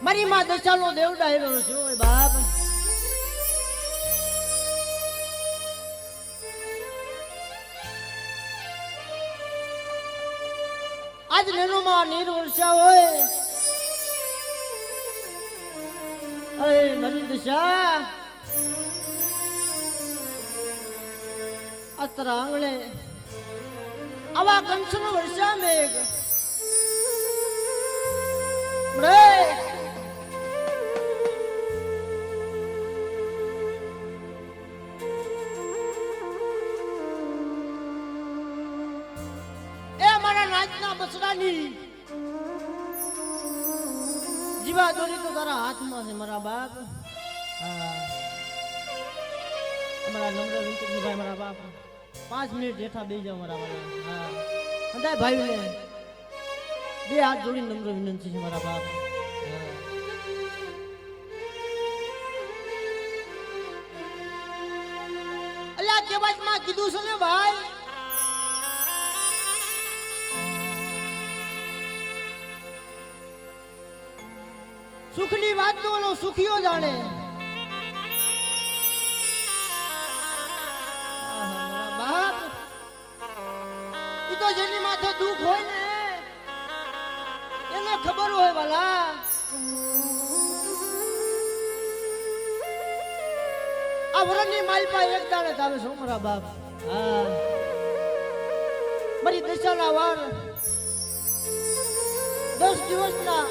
મારી માં દશાનો દેવ ડાયરો છું ઓય બાપ. આજ નેનુમાં નીર વર્ષા હોય. અરે મારી દશા અત્ર આંગણે આવા કંસનો વર્ષા મેઘ રે. એ મારા નાચના બસડાની જીવા દોરી તો તારા હાથમાં છે મારા બાપ. અમારા નમ્ર વિનંતી ભાઈ મારા બાપ 5 મિનિટ જેઠા બેસી જાવ મારા વાળા. હા અંદાય ભાઈને બે હાથ જોડી નમ્ર વિનંતી છે મારા બાપ. અલ્યા કેવાજમાં કીધું છે ને ભાઈ, સુખની વાત તો ઓલો સુખીઓ જાણે. બાપ ઈ તો જેની માથે દુઃખ હોય ને એને ખબર હોય વાલા. આ વરની માલપા એક દાડે તારે છો મારા બાપ. હા મારી દશાના વાર 10 દિવસના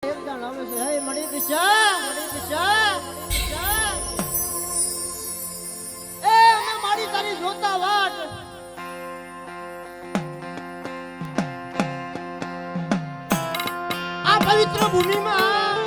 એક દાડ આવે છે. હે મારી દશા, મારી દશા, એ અમે મારી તારી જોતા વાટ. આ પવિત્ર ભૂમિમાં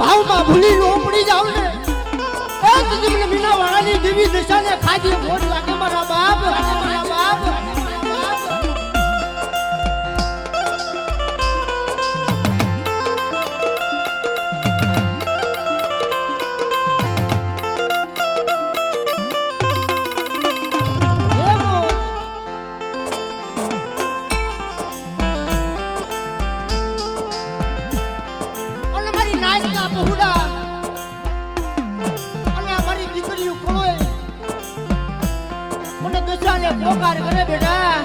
ભાવમાં ભૂલી નો પડી જાવ ને એ તમને મીના વાળાની દેવી દશાને ખાધી મોજ લાગે મારા બાપ, મારા બાપ. પોકાર કરે બેટા.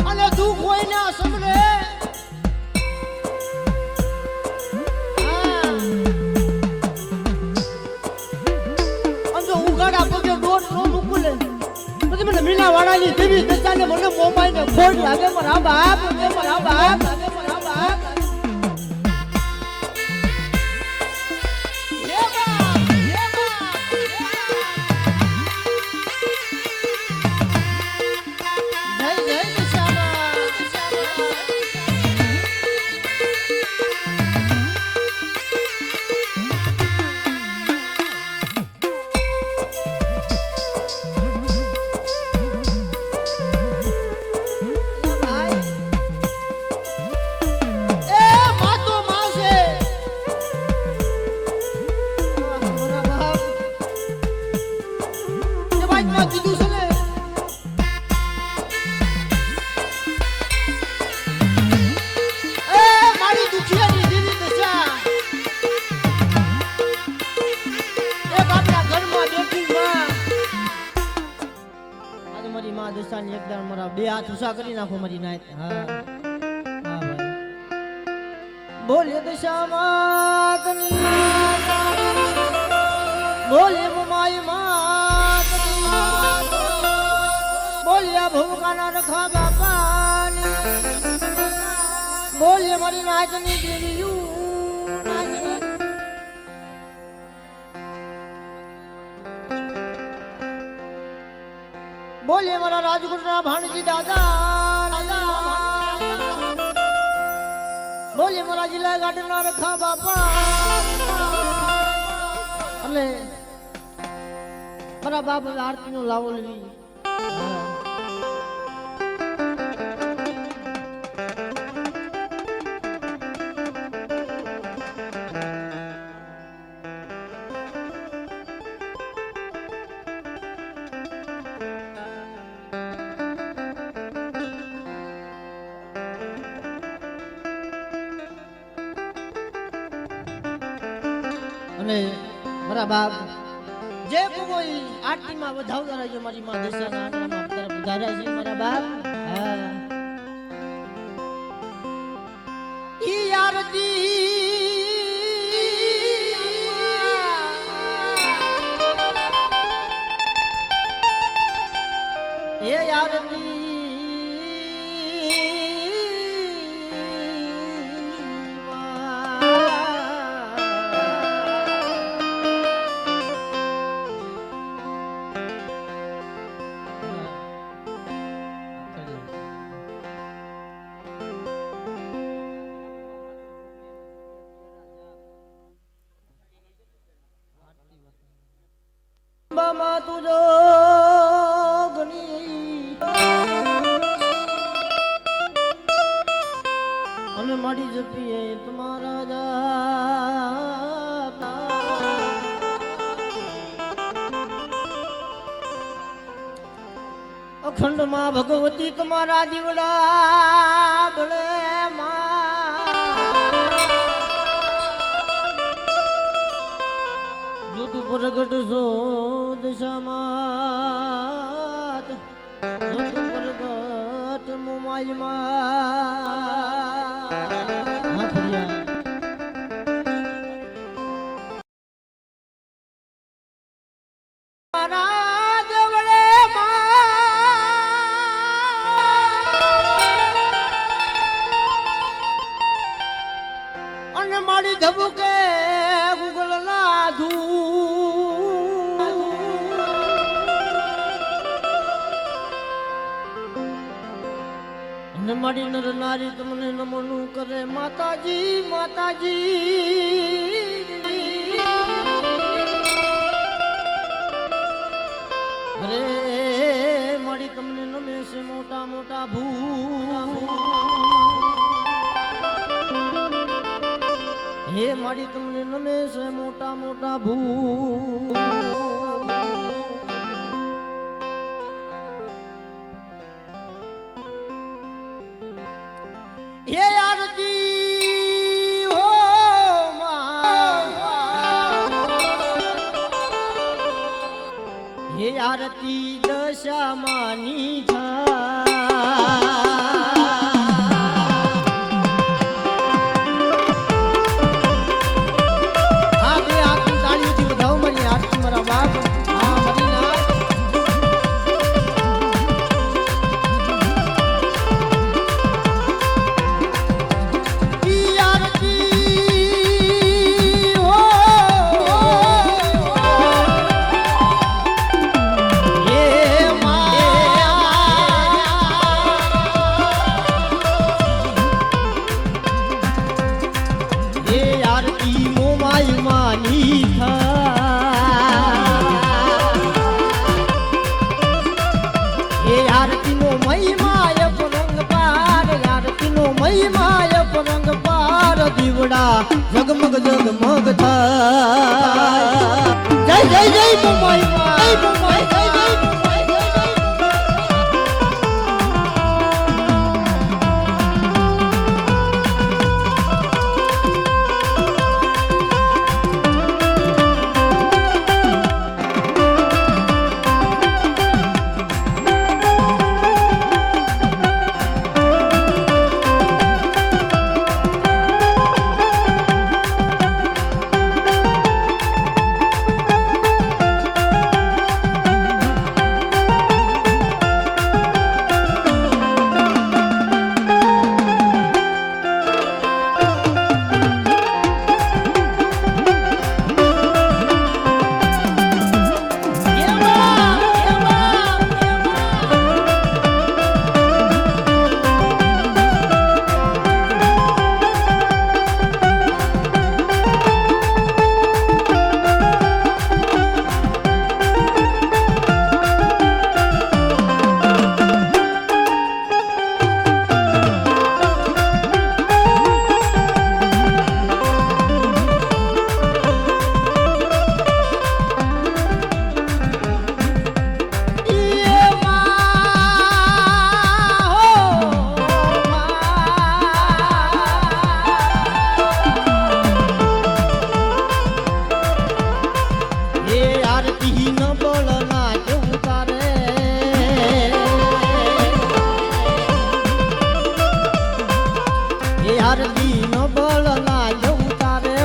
અને દુઃખ હોય ને સમરે. ઉગાડા પગે દોર નો મૂકુલે પછી મને મીના વાળાની દેવી દશાને મને મોબાઈલ ને ખોટ લાગે મારા બાપ, મારા બાપ, મારા બાપ. એકદમ મારા બે હાથ ઊંચા કરી નાખો મારી નાયત. હા હા ભાઈ બોલે દશામાં બોલે માય માત બોલ્યા ભૂકાના રખા બાપાની બોલે મારી નાચની દેવીયું બોલે મારા રાજકોટના ભાણજી દાદા બોલે મારા જિલ્લા ગાડના રખા બાપા અને મારા બાપ આરતી નો લાવો લેવી. અને મારા બાપ જે કોઈ આરતીમાં વધાવતા રહેજો મારી માં દશાના આંગણામાં તરફ વધાર્યા છે મારા બાપ. હા ઈ આરતી એ આરતી માં તુજો ગણી અને મારી જપીએ તમારા દાતા અખંડ માં ભગવતી તમારા દીવડા ભલે પ્રગટ સો દશામાત પ્રગટ મોમાઈમાં અને મારી ધબુકે ગુગલ લાધુ મારી નર નારી તમને નમનું કરે માતાજી માતાજી અરે મારી તમને નમે છે મોટા મોટા ભૂ હે મારી તમને નમે છે મોટા મોટા ભૂ ये आरती हो ये आरती दशामानी દીવડા જગમગ જગમગ થાય જય જય જય બોમાઈ જય બોમાઈ જય જય બોમાઈ જય જય આરતી નો બળ ના જવું તારે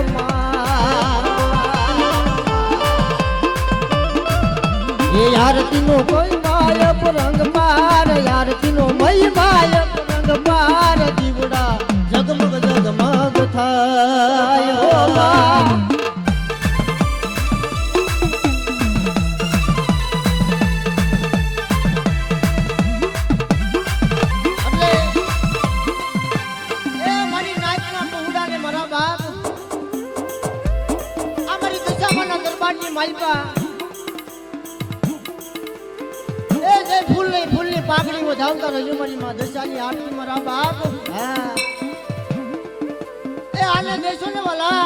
એ આરતી નો કોઈ માયપ રંગ પાર આરતી નો મય માયપ રંગ પાર દીવડા જગમગ જગમગ થાય હો મા માલપા એ જે ફૂલની પાઘડી વધાવતા રહેજો મારી માં દશાની આરતી મારા બાપ હા એ આને દેશો ને વાલા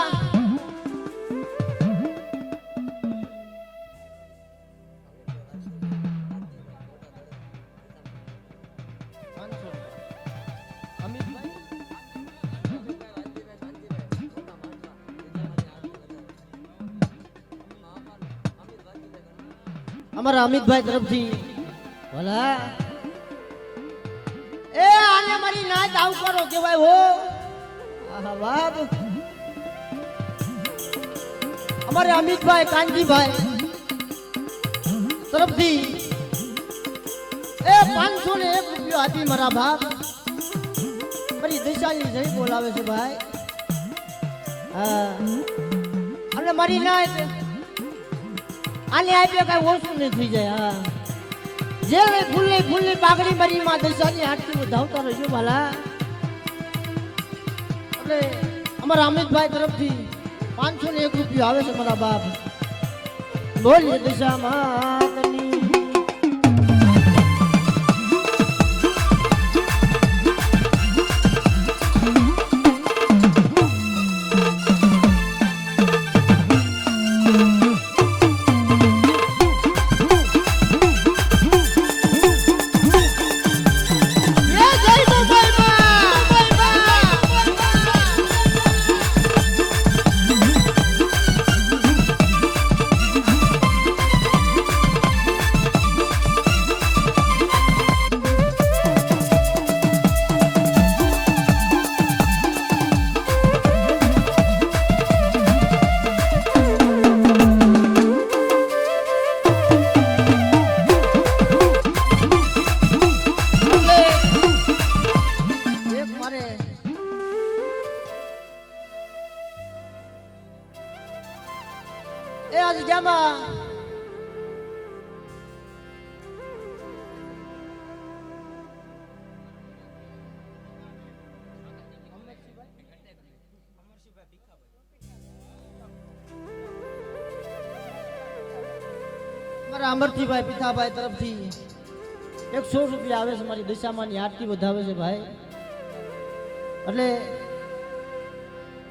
અમારા અમિતભાઈ તરફથી ભલા એ આને મારી નાચ આવકારો કહેવાય હો આહા બાપ અમારે અમિતભાઈ કાનજીભાઈ તરફથી એ 501 રૂપિયો આપી મારા બાપ મારી દિશાની જઈ બોલાવે છે ભાઈ હા અને મારી નાચ આને આપે કઈ ઓછું નહીં થઈ જાય હા જે ફૂલની પાઘડી મારી માં દશાની આરતી વધાવતા રહેજો વાલા એટલે અમારા અમિતભાઈ તરફથી 501 રૂપિયો આવે છે મારા બાપ બોલીએ દશા માતની એ આજ જામા મારા અમરજીભાઈ પિતાભાઈ તરફથી 100 રૂપિયા આવે છે મારી દિશામાંની આરતી વધાવે છે ભાઈ એટલે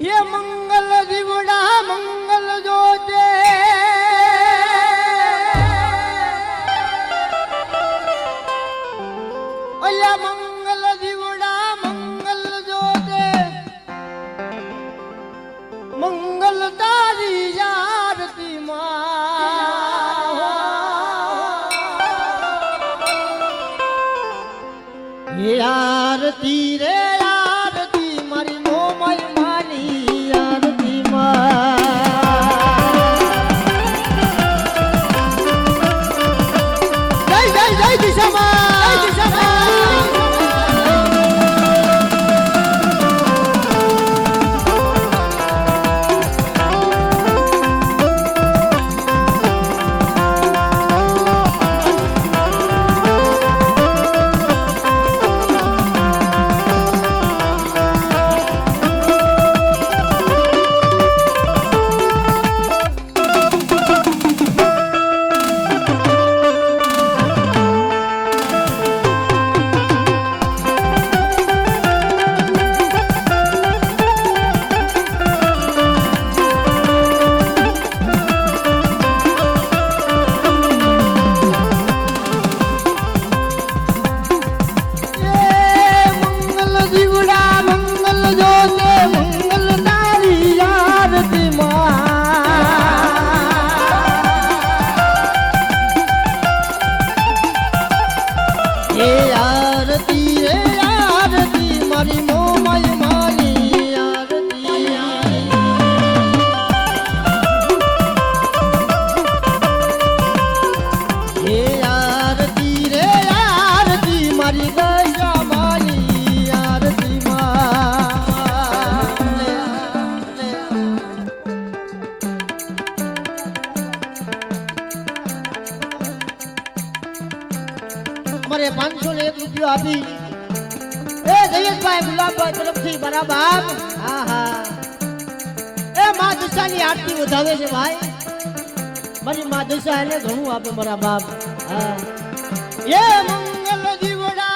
ये मंगल जीवड़ा मंगल जोते अल्लाह मंगल जीवड़ा मंगल जोते मंगल तारी आरती मां ये आरती रे आरती मारी नो माई દિલાભાઈ ગુલાબભાઈ તરફથી મારા બાપ હા હા એ માં દશાની આરતી વધાવે છે ભાઈ મારી માં દશા એને ઘણું આપે મારા બાપ હા એ મંગલ જીવડા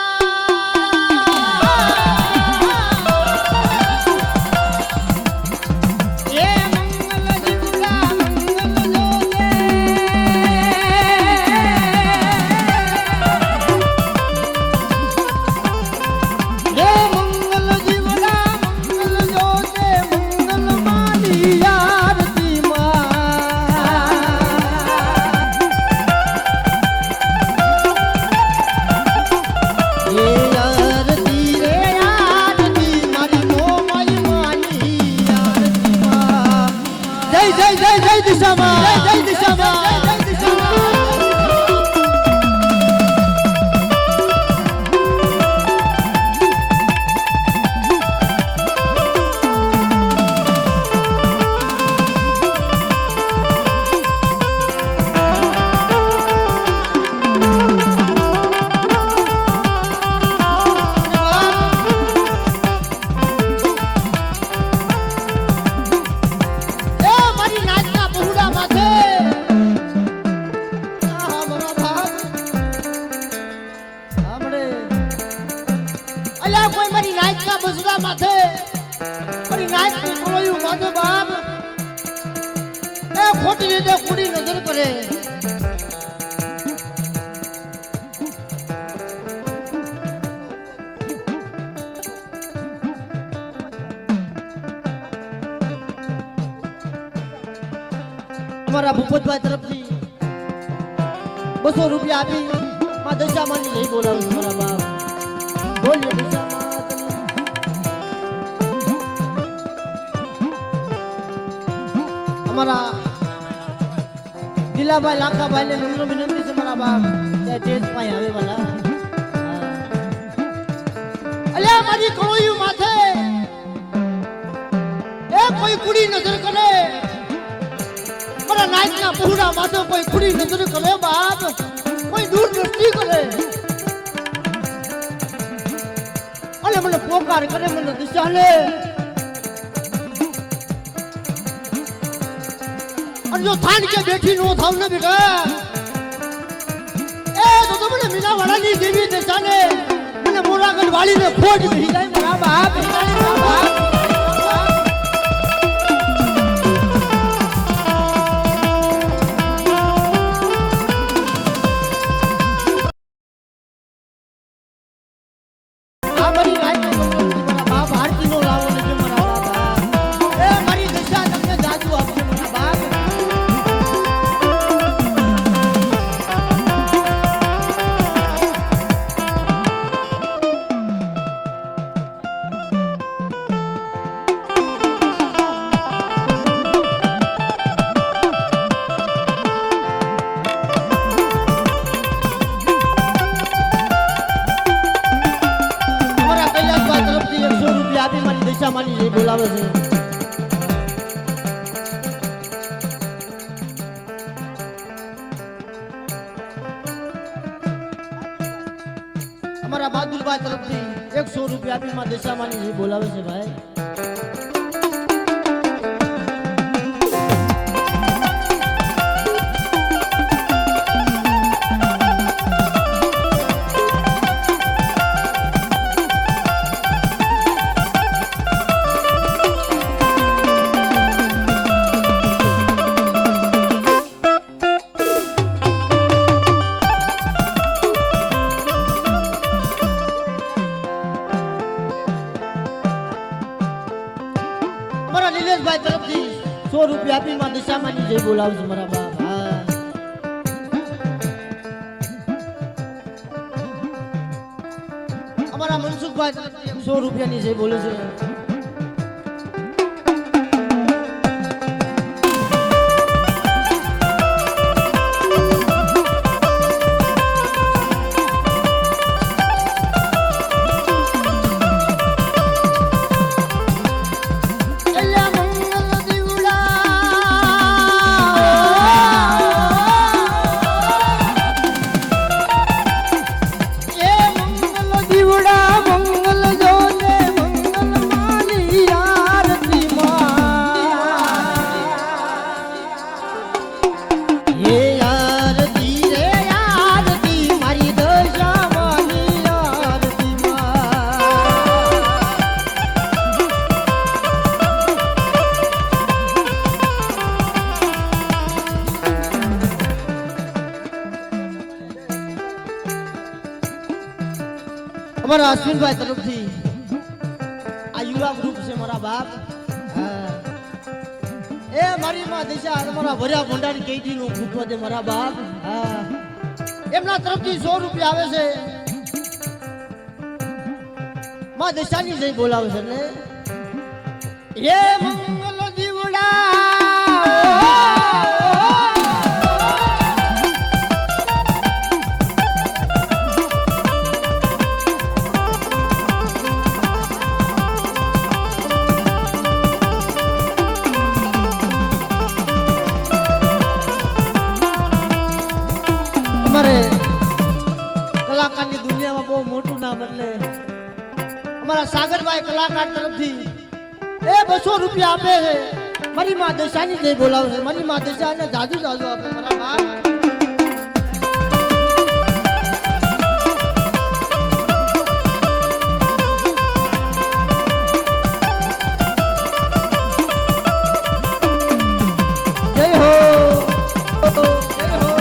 ખોટી રીતે કુડી નજર કરે અમારા ભૂપતભાઈ તરફથી 200 રૂપિયા આપી માં દશામાની લઈ બોલાવું છું મારા બાપ બોલીએ દશામાં અમારા દિલાભાઈ લાખાભાઈ ને નમ્ર વિનંતી છે મારા બાપ તે તેજ પાઈ આવે વાલા અલ્યા મારી કળોયું માથે એ કોઈ કુડી નજર કરે મારા નાયકના પહોળા માથે કોઈ કુડી નજર કરે બાપ કોઈ દૂર દ્રષ્ટિ કરે અને મને પોકાર કરે મને દિશા લે जो थान के बैठी नो थाव ने बेटा ए तो મને મીના વાળાની દેવી દશાને મને મોરાગઢ વાળીને ખોટ ભી જાય મારા બાપ આ બની રાત મારા બાપ આરતી નો લાવો ને મારા બાપ એ મારી દશા તમને જાજુ આપજો મારા બાપ મારી જે બોલાવે છે અમારા બહાદુરભાઈ તરફથી 100 રૂપિયા આપી માં દશામાની જે બોલાવે છે ભાઈ નિલેશભાઈ તરફથી 100 રૂપિયા આપી માં દશામાની જય બોલાવું છું મારા બાપ હા અમારા મનસુખભાઈ તરફથી 100 રૂપિયાની જય બોલે છે મંગલ અમારા અશ્વિનભાઈ તરફથી આ યુવા ગ્રુપ છે મારા બાપ. હા. એ મારી માં દિશા તમારા ભર્યા ભંડારી કેટી નું ફૂટવા દે મારા બાપ. હા. એમના તરફથી 100 રૂપિયા આવે છે. માં દિશાની જઈ બોલાવે છે ને એ મંગલ દીવડા કલાકારની દુનિયામાં બહુ મોટું નામ એટલે અમારા સાગરભાઈ કલાકાર તરફથી એ 200 રૂપિયા આપે છે. મારી માં દશાની જઈ બોલાવે છે. મારી માં દશાને જાજુ જાજુ આપે મારા બાપ. જય હો જય હો.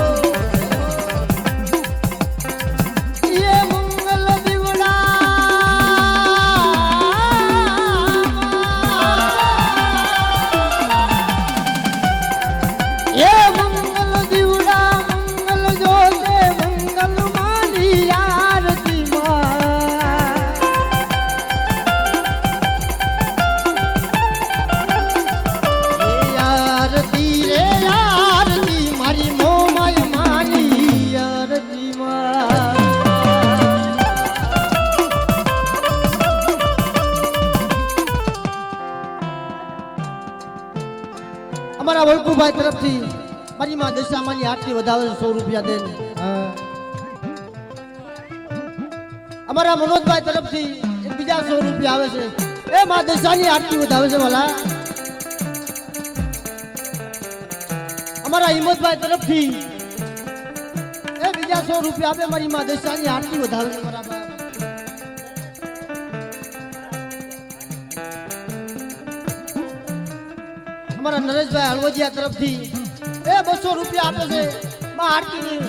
અમારા વળકુભાઈ તરફથી મારી માં દશામાની આરતી વધાવે 100 રૂપિયા દે. અમારા મનોજભાઈ તરફથી બીજા 100 રૂપિયા આવે છે. એ માં દશાની આરતી વધાવે છે વાલા. અમારા હિંમતભાઈ તરફથી એ બીજા 100 રૂપિયા આપે. મારી માં દશાની આરતી વધાવે છે મારા બાપ. અમારા નરેશભાઈ હળવદિયા તરફથી એ 200 રૂપિયા આપે છે. માં આરતીની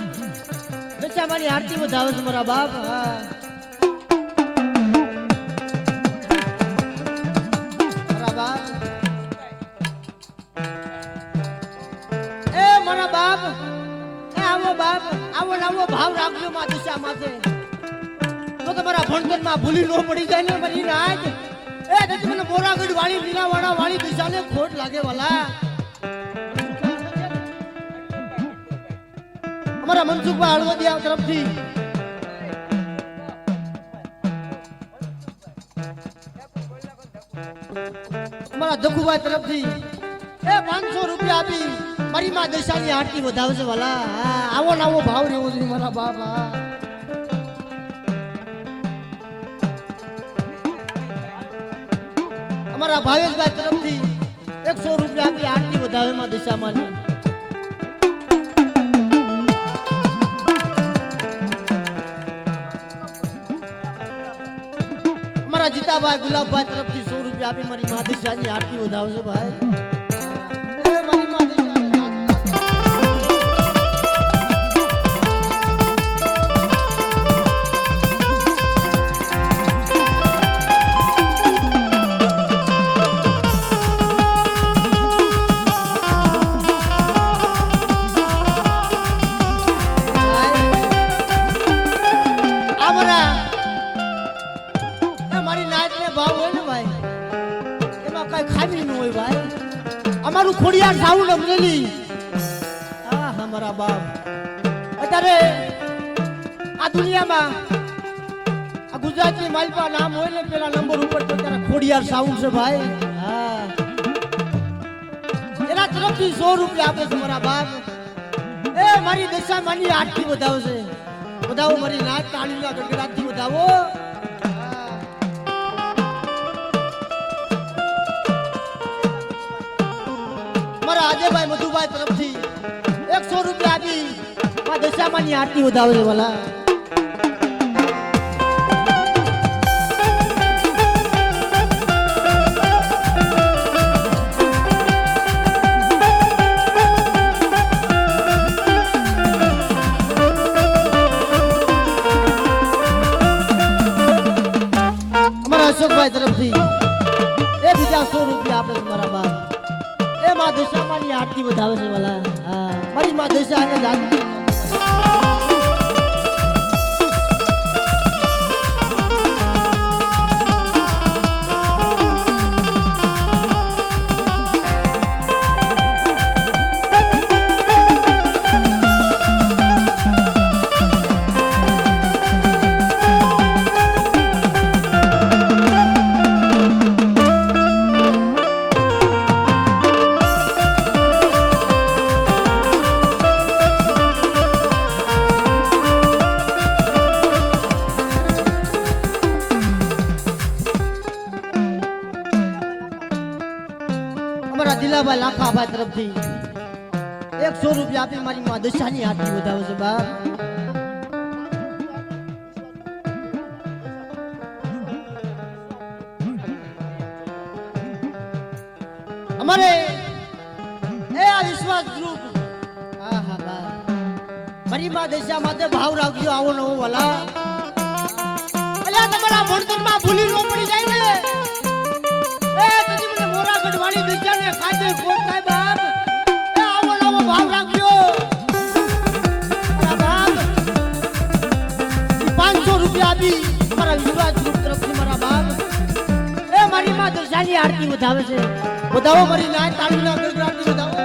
દશામાની આરતી વધાવે છે મારા બાપ. હા. મારા બાપ એ મારા બાપ એ આવો બાપ આવો આવો ભાવ રાખજો માં દશામાં છે તો તમારા ભણતરમાં ભૂલી ન પડી જાય ને મારી રાજ. એ તેથી મને બોરાગઢ વાળી લીલાવાડા વાળી દિશાને ખોટ લાગે વાલા. અમારા મનસુખભાઈ હળવદિયા તરફથી અમારા દખુભાઈ તરફથી એ 500 રૂપિયા આપી મારી માં દશાની આરતી વધાવે છે વાલા. આવો આવો ભાવ રહેવો જોઈએ મારા બાપ. અમારા ભાવેશભાઈ તરફથી 100 રૂપિયા આપી આરતી વધાવે માં દશામાં. અમારા જીતાભાઈ ગુલાબભાઈ તરફથી 100 રૂપિયા આપી મારી માં દશાની આરતી વધાવે છે ભાઈ. મારી માં અમારું ખોડિયાર સાઉન્ડ અમરેલી. હા મારા બાપ અત્યારે આ દુનિયામાં આ ગુજરાતી માલપા નામ હોય ને પેલા નંબર ઉપર તો ત્યારે ખોડિયાર સાઉન્ડ છે ભાઈ. હા એના તરફથી 100 રૂપિયા આપે છે મારા બાપ. એ મારી દશામાની આરતી વધાવે છે. વધાવો મારી નાચ તાળીના ગગડાથી વધાવો. અજયભાઈ મધુભાઈ તરફથી 100 રૂપિયા આપી માં દશામાની આરતી વધાવે છે વાલા. વિકાસભાઈ તરફથી એ બીજા 100 રૂપિયા આપે છે મારા બાપ. એ માં દશા મારી આરતી વધાવે છે વાલા. હા મારી માં દશા અને જાગતી દિલાભાઈ લાખાભાઈ તરફથી 100 રૂપિયા આપી મારી માં દશાની આરતી વધાવે છે બાપ. અમારે એ આ વિશ્વાસ ગ્રુપ હા હા બાપ મારી માં દશા માટે ભાવ રાખજો આવો નવો વાલા. અલ્યા તમારા ભણતરમાં ભૂલી ન પડી જાય ને. વાળી દુનિયાને કાજે કોટ થાય બાપ. એ આવો નવો ભાવ રાખજો મારા બાપ. 500 રૂપિયા આપી મારા વિશ્વાસ ગ્રુપ તરફથી મારા બાપ. એ મારી માં દશાની આરતી વધાવે છે. વધાવો મારી નાય તાળીના ગડગડાટથી વધાવો.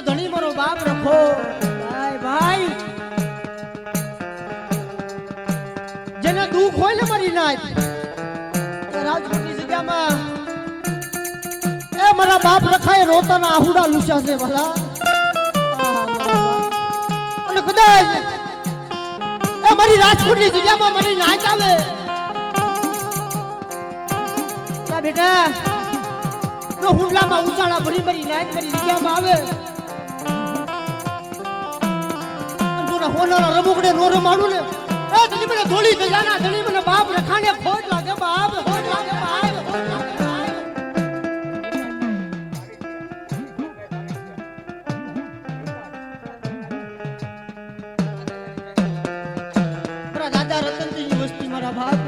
ધણી મારો બાપ રખો ભાઈ ભાઈ. જેને દુઃખ હોય ને મારી નાય રાજકોટની જગ્યામાં એ મારા બાપ રખાય રોતાના આહુડા લૂસ્યા છે ભલા. અને કદાચ એ મારી રાજકોટની જગ્યામાં મારી નાચ આવે બેટા તો હુંડલામાં ઉચાળા ભરી ભરી નાચ મારી જગ્યામાં આવે. હોનારા રમુકડે નો રમાડું ને એ તને મને ધોળી ગજાના ધણી મને બાપ રખાને ખોટ લાગે બાપ. ખોટ લાગે બાપ. મારા દાદા રતનજીની વસ્તી મારા બાપ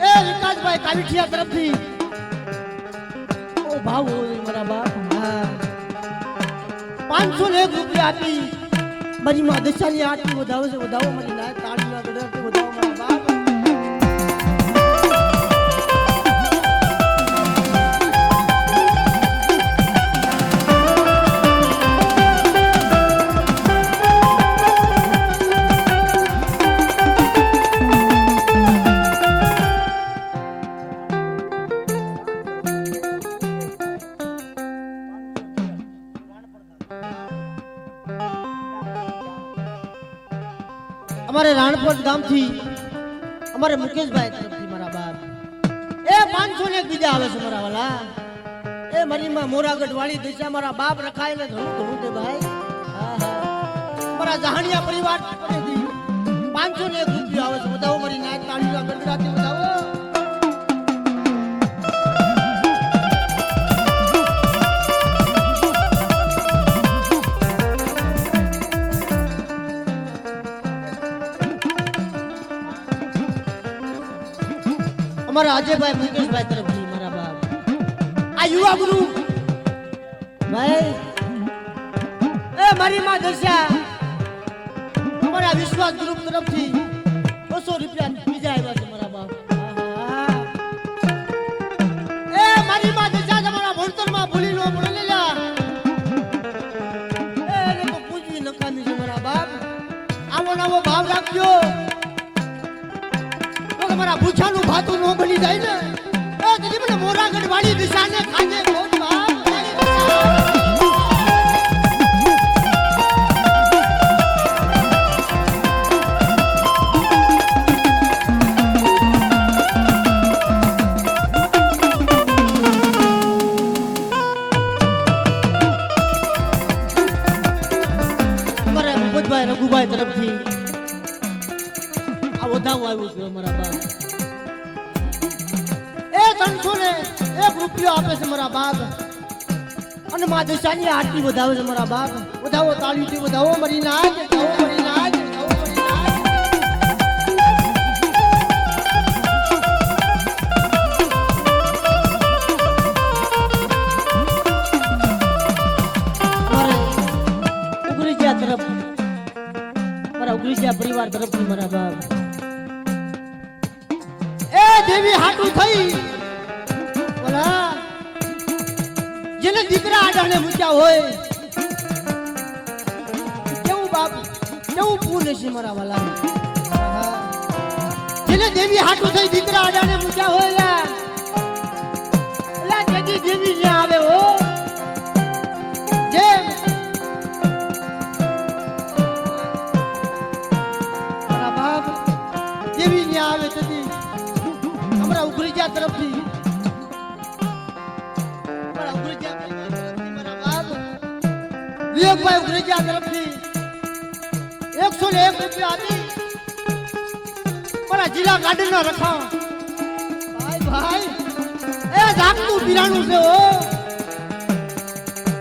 એ વિકાસભાઈ કાવીઠિયા તરફથી ઓ ભાવ હોય મારા બાપ. હા 501 રૂપિયા આપી મારી માં દશાની આરતી વધાવે છે. વધાવો મારી નાય તાળીના ગડગડાટથી વધાવો મારા બાપ. અમારે રાણપટ ગામથી અમારે મુકેશભાઈ તરફથી મારા બાપ એ 501 બીજા આવે છે મારા વાલા. એ મારી માં મોરાગઢ વાળી દિશા મારા બાપ રખાય ને ઘણું ઘણું દે ભાઈ. હા હા મારા જહાણિયા પરિવાર પરેથી 501 રૂપિયા આવે છે. બતાવો મારી નાય તાળીના ગડગડાટથી બતાવો. અમારા અજયભાઈ મુકેશભાઈ તરફથી મારા બાપ આ યુવા ગુરુ ભાઈ એ મારી માં દશા અમારા વિશ્વાસ ગ્રુપ તરફથી 200 રૂપિયા બીજા આવ્યા છે મારા બાપ. એ મારી માં દશા તમારા ભણતરમાં ભૂલી નો પડેલા એ લોકો પૂજવી નકામી છે મારા બાપ. આવો નવો ભાવ રાખ આપજો તો તમારા ભૂછાનું ભાતું ન બની જાય ને એ તેથી મને મોરાગઢ વાળી દિશાને ખાજે ખોટ બાપ વાળી દિશા. રઘુભાઈ તરફથી આ વધાવું આવ્યું છે મારા બાપ. એ 301 રૂપિયો આપે છે મારા બાપ અને મા દશાની આરતી વધાવે છે મારા બાપ. વધાવો તાળીથી વધાવો મરી નાજ, વધાવો મરી નાજ, વધાવો મરી નાજ. મારે ઉગરીજા તરફ મારા ઉગરીજા પરિવાર તરફથી મારા બાપ એ દેવી હાટું થઈ બોલા જેને દીકરા આડાને મૂક્યા હોય કેવું બાપ કેવું પુણ્ય છે મારા વાલા. જેને દેવી હાટું થઈ દીકરા આડાને મૂક્યા હોય એલા જગી દેવી ને આવે હો જેમ દેવી ને આવે તેથી અમારા ઉગરીજા તરફથી મારા ઉગરીજા તરફથી મારા બાપ વિવેકભાઈ ઉગરીજા તરફથી 101 રૂપિયા આપી મારા જિલ્લા ગાર્ડનના રખા ભાઈ ભાઈ એ જાગતું પીરાણું છે હો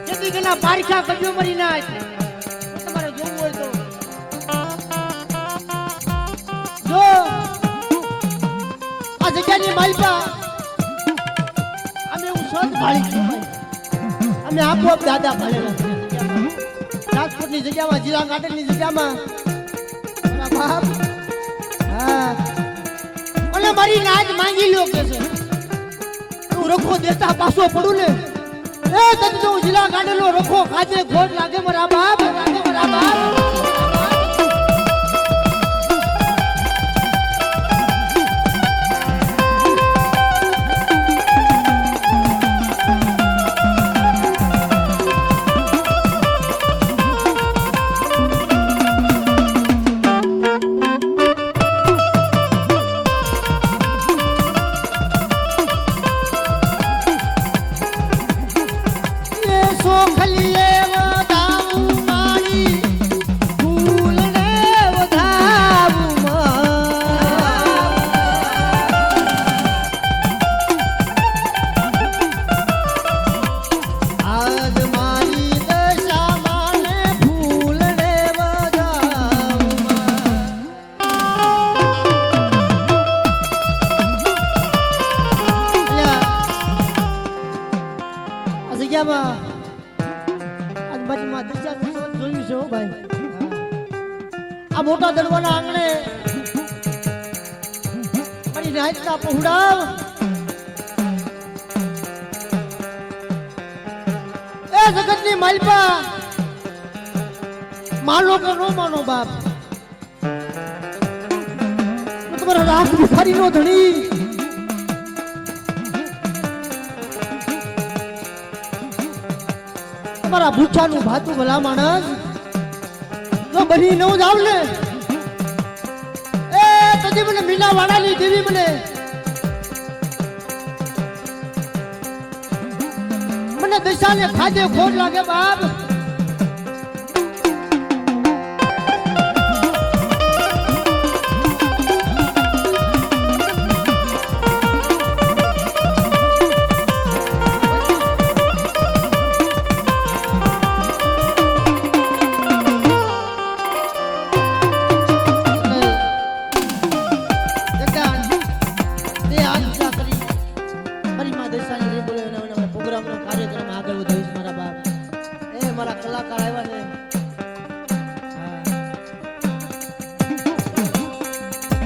જેથી કેના પારખા કજો મરી નાખ તમારે જોવું હોય તો જો આ જગ્યાની માલપા અમે હું સ્વત ભાળી છું અમે આપોઆપ દાદા ભાળેલા છે રાજકોટની જગ્યામાં જિલ્લા ગાર્ડનની જગ્યામાં મારા બાપ હા અને મારી નાજ માંગી લ્યો કે છે હું રખો દેતા પાછો પડું ને એ તને હું જિલ્લા ગાર્ડનનો રખો ખાજે ખોટ લાગે મારા બાપ લાગે મારા બાપ. આ મોટા દરવાના આંગણે મારી નાયકના પહોળાવ એ જગતની માલપા માનો કે નો માનો બાપ તમારા રાખ ભિખારી નો ધણી તમારા ભૂછાનું ભાતું ભલા માણસ જો બની ન જાવ ને એ તદી મને મીના વાડાની દેવી મને દશાને ખાજે ખોટ લાગે બાપ.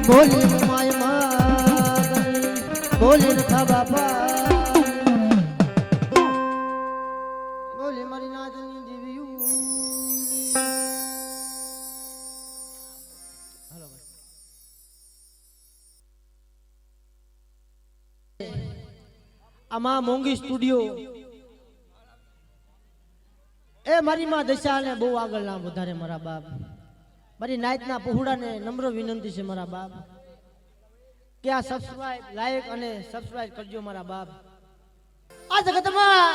બોલી માય માં બોલી રખા બાપા બોલી મારી નાજની દેવીયું. હાલો. આમાં મોંઘી સ્ટુડિયો એ મારી માં દશાને બહુ આગળ ના વધારે મારા બાપ. મારી નાઈટના પહોળાને નમ્ર વિનંતી છે મારા બાપ કે આ સબસ્ક્રાઇબ લાઈક અને સબસ્ક્રાઇબ કરજો મારા બાપ. આ જગતમાં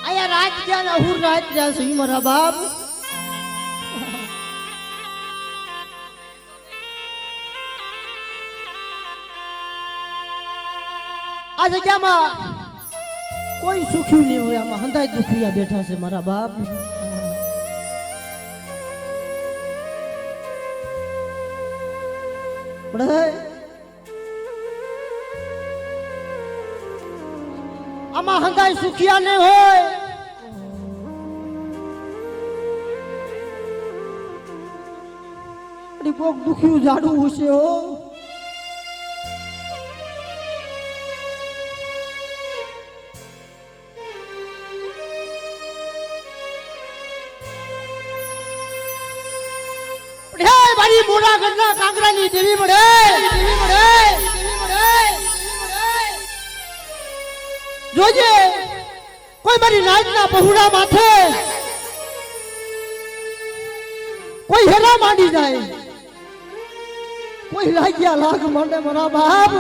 આયા રાત જ્યાં અહુર રાત જ્યાં છે મારા બાપ. આ જગ્યામાં કોઈ સુખ્યું નહીં હોય, આમાં હંધાય દુખિયા બેઠા છે મારા બાપ. આમાં હંધાય સુખિયા નહીં હોય, કોક દુખ્યું જાડું હશે હો. મારી મોડા ઘરના કાંકરાની દેવી મળે, જોજે કોઈ મારી નાચના પહોળા માથે કોઈ હેરા માંડી જાય, કોઈ લાગ્યા લાગ માંડે મારા બાપ.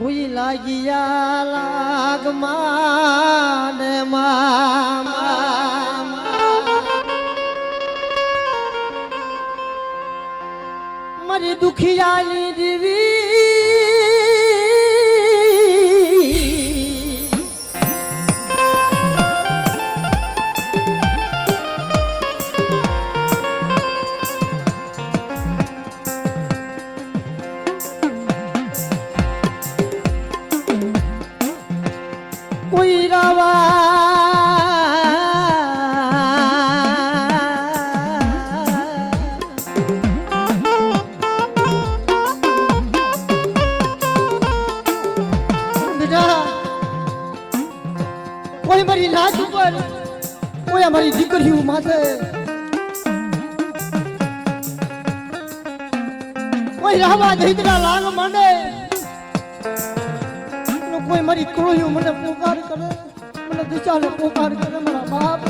કોઈ લાગ્યા લાગ માને મારી દુખિયાની દેવી કોઈ કોઈ મારી નાચ ઉપર, કોઈ અમારી દીકરીઓ માથે, કોઈ રાવા દહીદરા લાગ માંડે, કોઈ મારી ક્રોયું મને પોકાર કરે, મને દિશાને પોકાર કરે મારા બાપ.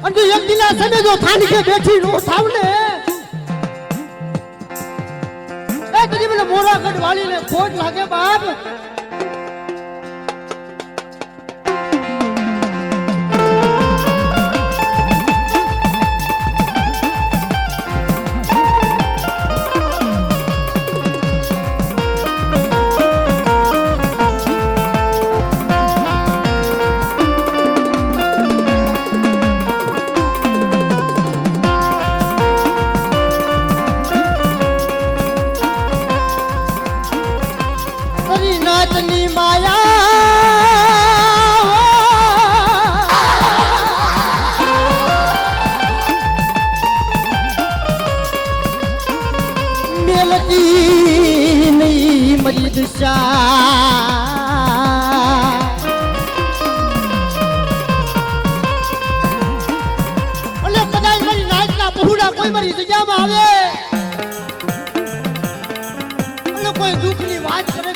અને એક દિલા સને જો થાનકે બેઠી નો થાવને એ તજી મને મોરા કટ વાળીને ખોટ લાગે બાપ. નાચની માયા મેલતી નહીં મરી દશા, અને કદાચ મારી નાચના પહોળા કોઈ મારી જગ્યામાં આવે અને કોઈ દુઃખની વાત કરે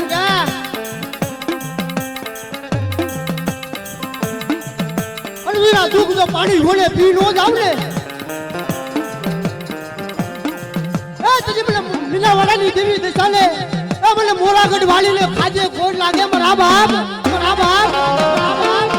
દુઃખ તો પાણી ઘોડે પી નો જાવ ને એ તજી મને મીનાવાડાની દેવી દશાને એ મને મોરાગઢ વાળીને ખાજે ખોડ લાગે મારા બાપ, મારા બાપ, મારા બાપ.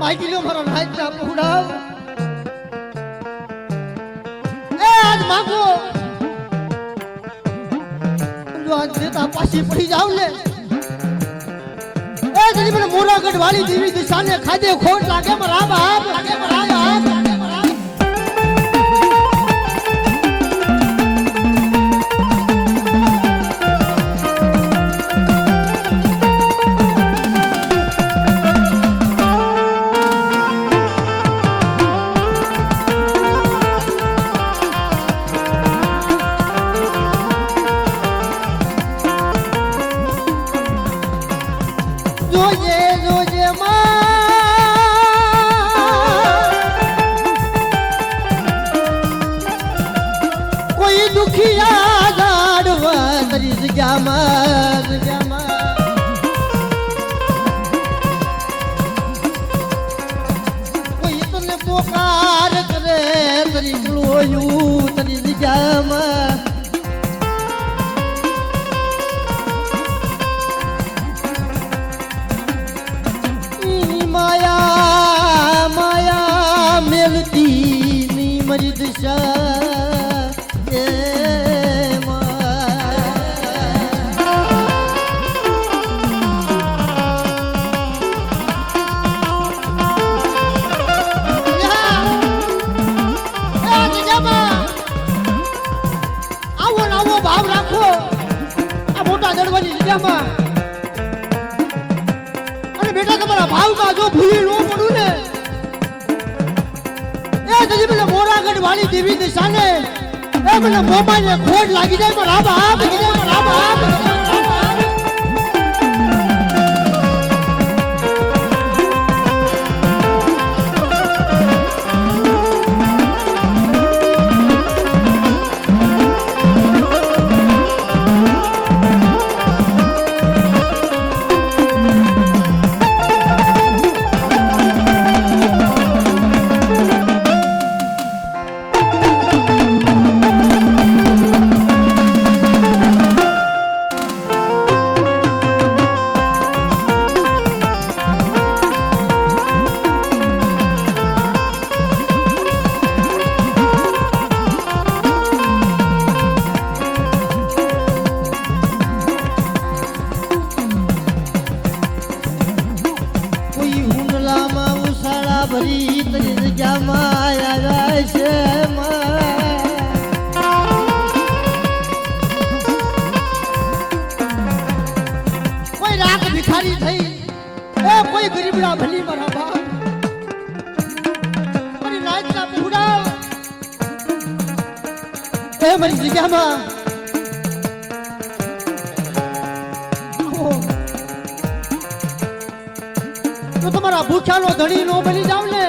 માગી લો મારો નાચના પહોળાવ એ આજ માંગો જો આજ દેતા પાછી પડી જાવ ને એ જરી મને મોરાગઢ વાળી દેવી દિશાને ખાધે ખોટ લાગે મારા બાપ લાગે મારા બાપ લાગે મારા કોઈ તને પોકાર કરે તરી લોયું તરી જગ્યામાં માયા માયા મેલતી ની મરી દિશા એ અને બેટા તમારા ભાવમાં જો ભૂલી ન પડું ને એ જજી મને મોરાગઢ વાળી દેવી દિશાને એ મને મોમાને ખોટ લાગી જાય મારા બાપ લાગી જાય મારા બાપ ભરી તરી જગ્યામાં આવ્યા છે કોઈ રાખ ભિખારી થઈ એ કોઈ ગરીબડા ભલી મારા બાપ મારી નાચના પૂડા એ મારી જગ્યામાં તમારા ભૂખ્યાનો ધણી નો બની જાવ ને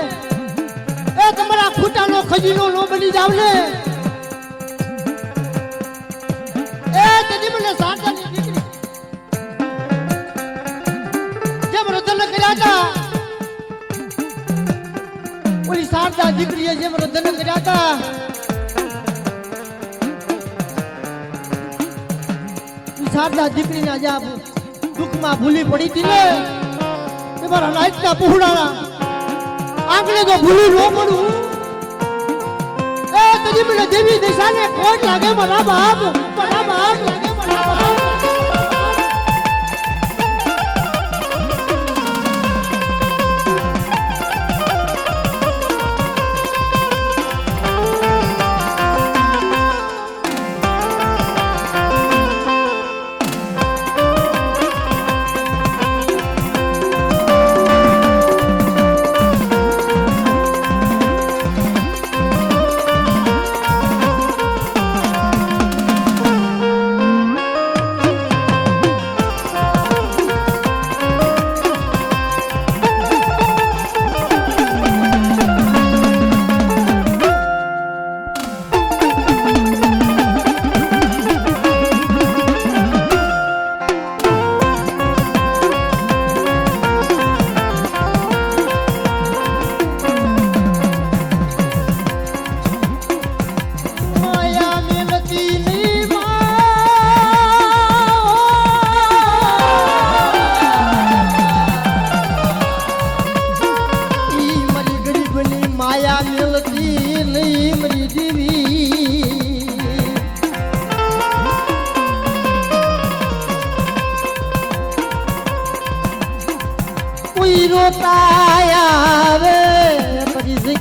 એ તમારા ખૂટાનો ખજીનો નો બની જાવ ને એ તેની મને સાંતાની દીકરી જેમ રતન કર્યા હતા ઓલી શારદા દીકરીએ જેમ રતન કર્યા હતા શારદા દીકરીના જ્યાં દુઃખમાં ભૂલી પડી હતી ને મારા નાચના પહોળાના આંગણે તો ભૂલી ન પડું એ તજી મને દેવી દિશાને ખોટ લાગે મારા બાપ મારા બાપ લાગે મારા બાપ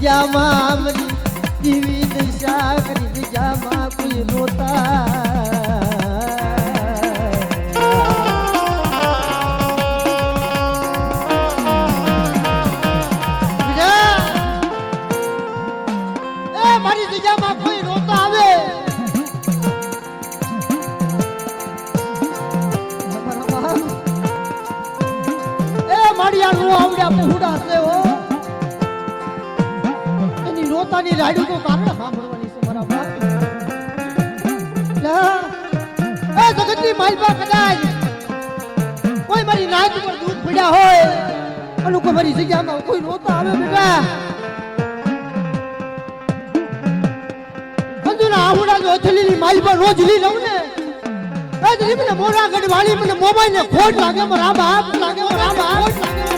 દુજામાં મારી જીવી દશા કરી દુજામાં કોઈ રોતા મારી દુજામાં કોઈ રોતા આવે મારી આ નો આવડ્યા બહુડા છે હો એની રોતાની રાડ્યું તો કારણ સાંભળવાની છે મારા બાપ એ જગતની માલપા કદાચ કોઈ મારી નાચ ઉપર દૂધ પડ્યા હોય અને કોઈ મારી જગ્યામાં કોઈ રોતા આવે બેટા બંધુના આવડા જો અથલીની માલપા રોજ લઈ લઉં ને મને મોરા ગઢ વાળી મને મોબાઈલ ને ખોટ લાગે મારા બાપ લાગે મારા બાપ